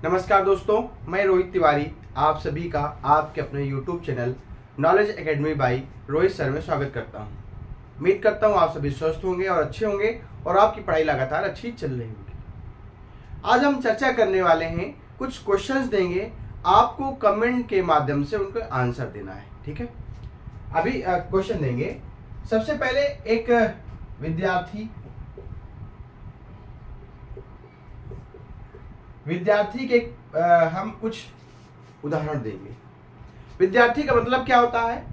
नमस्कार दोस्तों, मैं रोहित तिवारी आप सभी का आपके अपने YouTube channel knowledge academy by Rohit sir में स्वागत करता हूं। उम्मीद करता हूं आप सभी स्वस्थ होंगे और अच्छे होंगे और आपकी पढ़ाई लगातार अच्छी चल रही होगी। आज हम चर्चा करने वाले हैं, कुछ क्वेश्चंस देंगे, आपको कमेंट के माध्यम से उनको आंसर देना है। ठीक है, अभी क्वेश्चन देंगे। सबसे पहले एक विद्यार्थी के हम कुछ उदाहरण देंगे। विद्यार्थी का मतलब क्या होता है?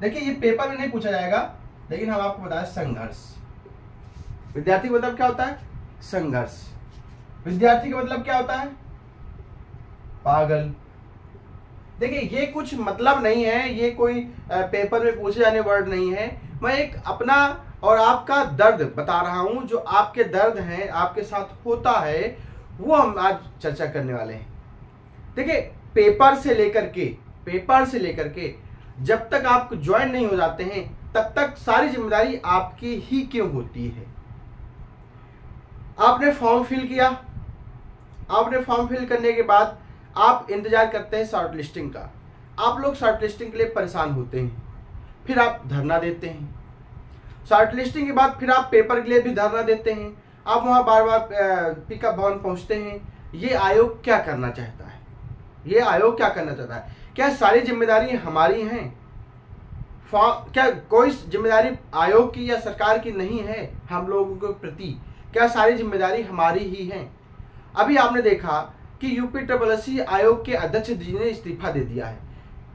देखिए, ये पेपर में नहीं पूछा जाएगा, लेकिन हम आपको बताएं संघर्ष। विद्यार्थी का मतलब क्या होता है? संघर्ष। विद्यार्थी का मतलब क्या होता है? पागल। देखिए, ये कुछ मतलब नहीं है, ये कोई पेपर में पूछे जाने वर्ड नहीं है। मैं एक अपना और आपका दर्द बता रहा हूं, जो आपके दर्द हैं, आपके साथ होता है, वो हम आज चर्चा करने वाले हैं। देखिए, पेपर से लेकर के जब तक आप ज्वाइन नहीं हो जाते हैं, तब तक सारी जिम्मेदारी आपकी ही क्यों होती है। आपने फॉर्म फिल किया, आपने फॉर्म फिल करने के बाद आप इंतजार करते हैं शॉर्ट लिस्टिंग का। आप लोग शॉर्ट लिस्टिंग के लिए परेशान होते हैं, फिर आप धरना देते हैं। शॉर्ट लिस्टिंग के बाद फिर आप पेपर के लिए भी धरना देते हैं। आप वहां बार बार पिकअप भवन पहुंचते हैं। ये आयोग क्या करना चाहता है? ये आयोग क्या करना चाहता है? क्या सारी जिम्मेदारी हमारी हैं? क्या कोई जिम्मेदारी आयोग की या सरकार की नहीं है हम लोगों के प्रति? क्या सारी जिम्मेदारी हमारी ही है? अभी आपने देखा कि यूपीएससी आयोग के अध्यक्ष जी ने इस्तीफा दे दिया है।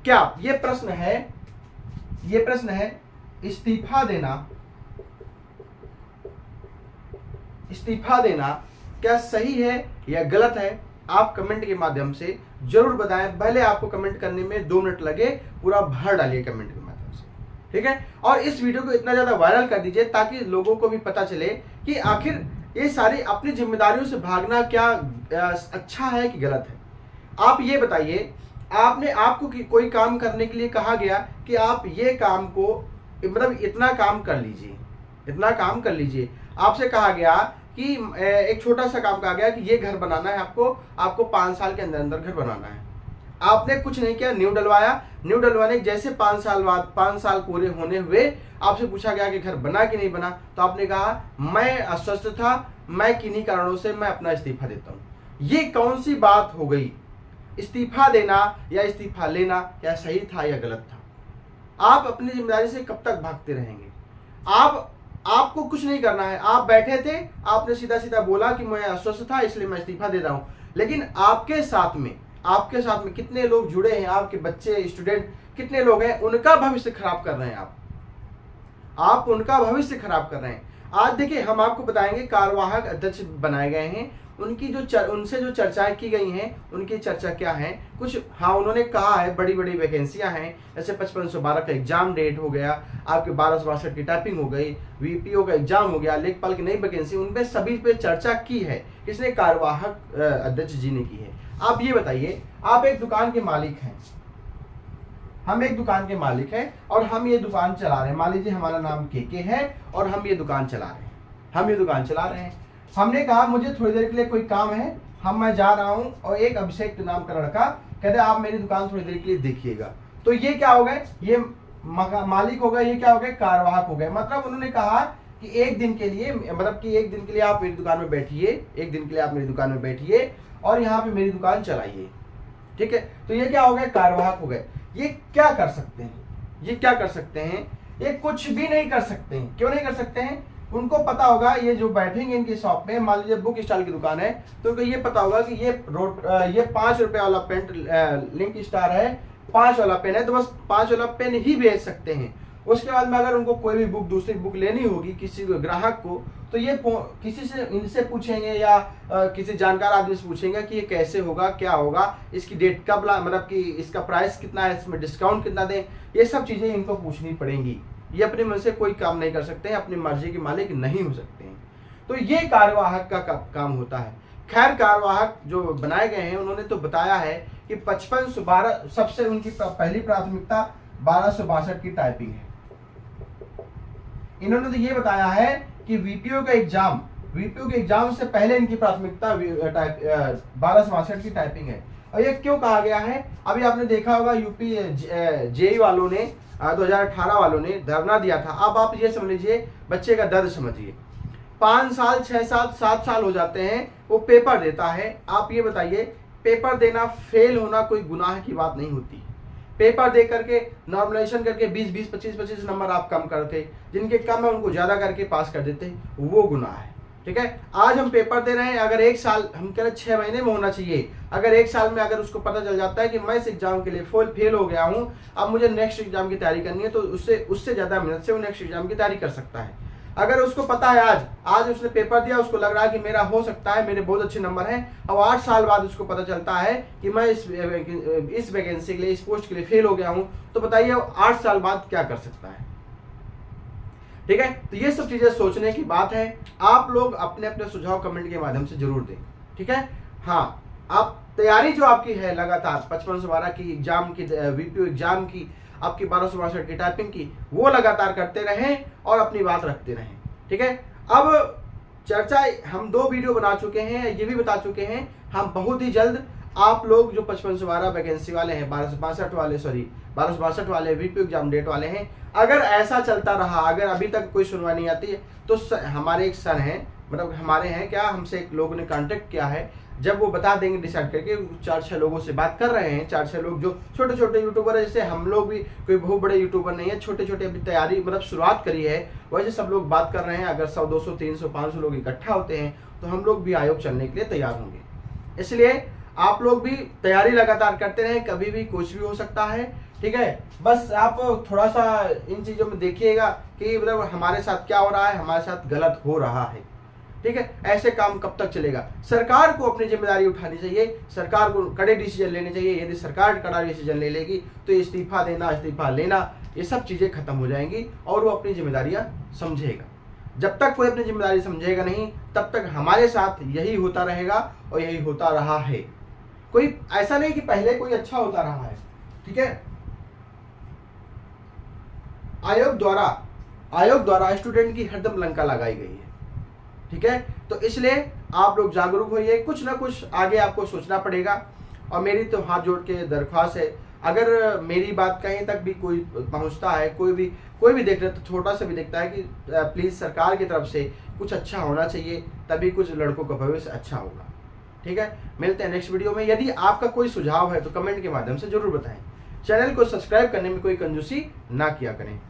क्या ये प्रश्न है इस्तीफा देना क्या सही है या गलत है? आप कमेंट के माध्यम से जरूर बताएं। पहले आपको कमेंट करने में 2 मिनट लगे, पूरा भर डालिए कमेंट के माध्यम से। ठीक है, और इस वीडियो को इतना ज्यादा वायरल कर दीजिए ताकि लोगों को भी पता चले कि आखिर ये सारी अपनी जिम्मेदारियों से भागना क्या अच्छा है कि गलत है। आप ये बताइए, आपको कोई काम करने के लिए कहा गया कि आप ये काम को मतलब इतना काम कर लीजिए। आपसे कहा गया कि एक छोटा सा काम कहा गया कि ये घर बनाना है, आपको 5 साल के अंदर अंदर घर बनाना है। आपने कुछ नहीं किया, नींव डलवाया। नींव डलवाने के जैसे 5 साल बाद 5 साल पूरे होने हुए आपसे पूछा गया कि घर बना कि नहीं बना, तो आपने कहा मैं अस्वस्थ था, मैं किन्हीं कारणों से मैं अपना इस्तीफा देता हूं। ये कौन सी बात हो गई? इस्तीफा देना या इस्तीफा लेना क्या सही था या गलत था? आप अपनी जिम्मेदारी से कब तक भागते रहेंगे? आपको कुछ नहीं करना है। आप बैठे थे, आपने सीधा सीधा बोला कि मैं अस्वस्थ था इसलिए मैं इस्तीफा दे रहा हूं, लेकिन आपके साथ में कितने लोग जुड़े हैं? आपके बच्चे, स्टूडेंट कितने लोग हैं? उनका भविष्य खराब कर रहे हैं आप उनका भविष्य खराब कर रहे हैं। आज देखिए, हम आपको बताएंगे कार्यवाहक अध्यक्ष बनाए गए हैं, उनसे जो चर्चाएं की गई हैं, उनकी चर्चा क्या है कुछ। हाँ, उन्होंने कहा है बड़ी बड़ी वैकेंसियां हैं, जैसे 5512 का एग्जाम डेट हो गया, आपके 1262 की टाइपिंग हो गई, वीपीओ का एग्जाम हो गया, लेखपाल की नई वैकेंसी, उनपे सभी पे चर्चा की है। किसने? कार्यवाहक अध्यक्ष जी ने की है। आप ये बताइए, आप एक दुकान के मालिक हैं, हम एक दुकान के मालिक हैं और हम ये दुकान चला रहे हैं। मान लीजिए हमारा नाम के है और हम ये दुकान चला रहे हैं। हमने कहा मुझे थोड़ी देर के लिए कोई काम है, मैं जा रहा हूं, और एक अभिषेक नाम का लड़का कहते आप मेरी दुकान थोड़ी देर के लिए देखिएगा। तो ये क्या हो गए? ये मालिक हो गए, ये क्या हो गए? कार्यवाहक हो गए। मतलब उन्होंने कहा कि एक दिन के लिए आप मेरी दुकान में बैठिए, और यहाँ पे मेरी दुकान चलाइए। ठीक है, तो ये क्या हो गए? कार्यवाहक हो गए। ये क्या कर सकते हैं? ये कुछ भी नहीं कर सकते हैं। क्यों नहीं कर सकते हैं? उनको पता होगा, ये जो बैठेंगे इनकी शॉप में, मान लीजिए बुक स्टॉल की दुकान है, तो उनको ये पता होगा कि ये 5 रुपए वाला पेन लिंक स्टार है, 5 वाला पेन है, तो बस 5 वाला पेन ही बेच सकते हैं। उसके बाद में अगर उनको कोई भी दूसरी बुक लेनी होगी किसी ग्राहक को, तो ये किसी से इनसे पूछेंगे या किसी जानकार आदमी से पूछेंगे कि ये कैसे होगा, क्या होगा, इसकी डेट कब मतलब कि इसका प्राइस कितना है, इसमें डिस्काउंट कितना दें, ये सब चीजें इनको पूछनी पड़ेंगी। ये अपने मन से कोई काम नहीं कर सकते हैं, अपनी मर्जी के मालिक नहीं हो सकते हैं। तो ये कार्यवाहक का काम होता है। खैर, कार्यवाहक जो बनाए गए हैं उन्होंने तो बताया है कि 5512 सबसे उनकी पहली प्राथमिकता 1262 की टाइपिंग है। इन्होंने तो ये बताया है कि वीपीओ का एग्जाम वीपीओ के एग्जाम से पहले इनकी प्राथमिकता 1262 की टाइपिंग है। और ये क्यों कहा गया है? अभी आपने देखा होगा यूपी जेई वालों ने 2018 वालों ने धरना दिया था। अब आप ये समझ लीजिए, बच्चे का दर्द समझिए। 5 साल 6 साल 7 साल हो जाते हैं, वो पेपर देता है। आप ये बताइए, पेपर देना, फेल होना कोई गुनाह की बात नहीं होती। पेपर दे करके नॉर्मलाइजेशन करके 20-20 25-25 नंबर आप कम करते, जिनके कम है उनको ज्यादा करके पास कर देते, वो गुनाह है। ठीक है, आज हम पेपर दे रहे हैं, अगर 1 साल, हम कह रहे 6 महीने में होना चाहिए, अगर 1 साल में अगर उसको पता चल जाता है कि मैं इस एग्जाम के लिए फेल हो गया हूं, अब मुझे नेक्स्ट एग्जाम की तैयारी करनी है, तो उससे ज्यादा मेहनत से वो नेक्स्ट एग्जाम की तैयारी कर सकता है। अगर उसको पता है आज उसने पेपर दिया, उसको लग रहा है कि मेरा हो सकता है, मेरे बहुत अच्छे नंबर हैं, अब 8 साल बाद उसको पता चलता है कि मैं इस वैकेंसी के लिए, इस पोस्ट के लिए फेल हो गया हूं, तो बताइए 8 साल बाद क्या कर सकता है। ठीक है, तो ये सब चीजें सोचने की बात है। आप लोग अपने अपने सुझाव कमेंट के माध्यम से जरूर दें। ठीक है, हाँ, आप तैयारी जो आपकी है लगातार 5512 की एग्जाम की, वीपीओ एग्जाम की, आपकी 1262 की टाइपिंग की, वो लगातार करते रहें और अपनी बात रखते रहें। ठीक है, अब चर्चा हम 2 वीडियो बना चुके हैं, ये भी बता चुके हैं हम बहुत ही जल्द आप लोग जो 5512 वैकेंसी वाले हैं, 1262 वाले वीपीओ एग्जाम डेट वाले हैं, अगर ऐसा चलता रहा, अगर अभी तक कोई सुनवाई नहीं आती है, तो हमारे एक सर हैं, मतलब हमारे हैं क्या, हमसे एक लोगों ने कांटेक्ट किया है, जब वो बता देंगे डिसाइड करके, 4-6 लोगों से बात कर रहे हैं, 4-6 लोग जो छोटे छोटे यूट्यूबर है, जैसे हम लोग भी कोई बहुत बड़े यूट्यूबर नहीं है, छोटे छोटे अभी तैयारी मतलब शुरुआत करी है, वैसे सब लोग बात कर रहे हैं। अगर 100 200 300 500 लोग इकट्ठा होते हैं तो हम लोग भी आयोग चलने के लिए तैयार होंगे। इसलिए आप लोग भी तैयारी लगातार करते रहें, कभी भी कुछ भी हो सकता है। ठीक है, बस आप थोड़ा सा इन चीजों में देखिएगा कि मतलब हमारे साथ क्या हो रहा है, हमारे साथ गलत हो रहा है। ठीक है, ऐसे काम कब तक चलेगा? सरकार को अपनी जिम्मेदारी उठानी चाहिए, सरकार को कड़े डिसीजन लेने चाहिए। यदि सरकार कड़ा डिसीजन ले लेगी तो इस्तीफा देना, इस्तीफा लेना, ये सब चीजें खत्म हो जाएंगी और वो अपनी जिम्मेदारियां समझेगा। जब तक कोई अपनी जिम्मेदारी समझेगा नहीं, तब तक हमारे साथ यही होता रहेगा और यही होता रहा है। कोई ऐसा नहीं कि पहले कोई अच्छा होता रहा है। ठीक है, आयोग द्वारा स्टूडेंट की हरदम लंका लगाई गई है। ठीक है, तो इसलिए आप लोग जागरूक होइए, कुछ ना कुछ आगे आपको सोचना पड़ेगा। और मेरी तो हाथ जोड़ के दरख्वास्त है, अगर मेरी बात कहीं तक भी कोई पहुंचता है, कोई भी देख रहा है, तो छोटा सा भी देखता है कि प्लीज सरकार की तरफ से कुछ अच्छा होना चाहिए, तभी कुछ लड़कों का भविष्य अच्छा होगा। ठीक है, मिलते हैं नेक्स्ट वीडियो में। यदि आपका कोई सुझाव है तो कमेंट के माध्यम से जरूर बताएं। चैनल को सब्सक्राइब करने में कोई कंजूसी ना किया करें।